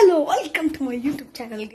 Hello, welcome to my YouTube channel.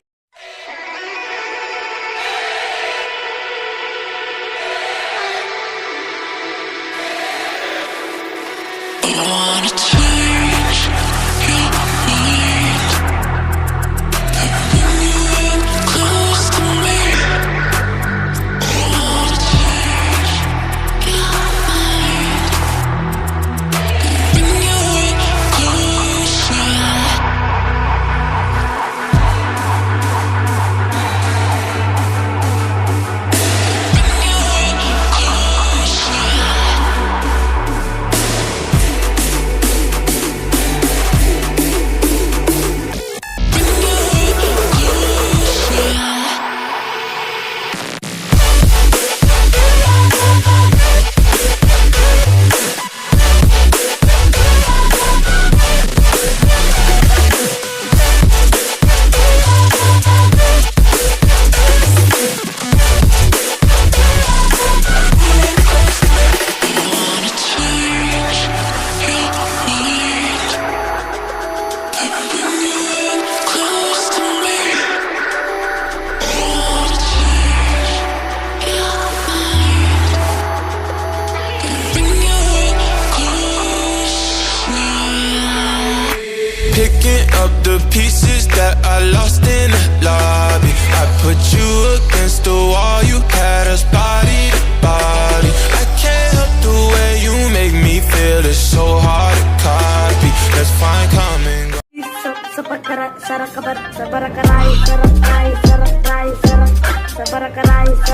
Picking up the pieces that I lost in the lobby. I put you against the wall, you had us body to body. I can't help the way you make me feel, it's so hard to copy. Let's find common ground.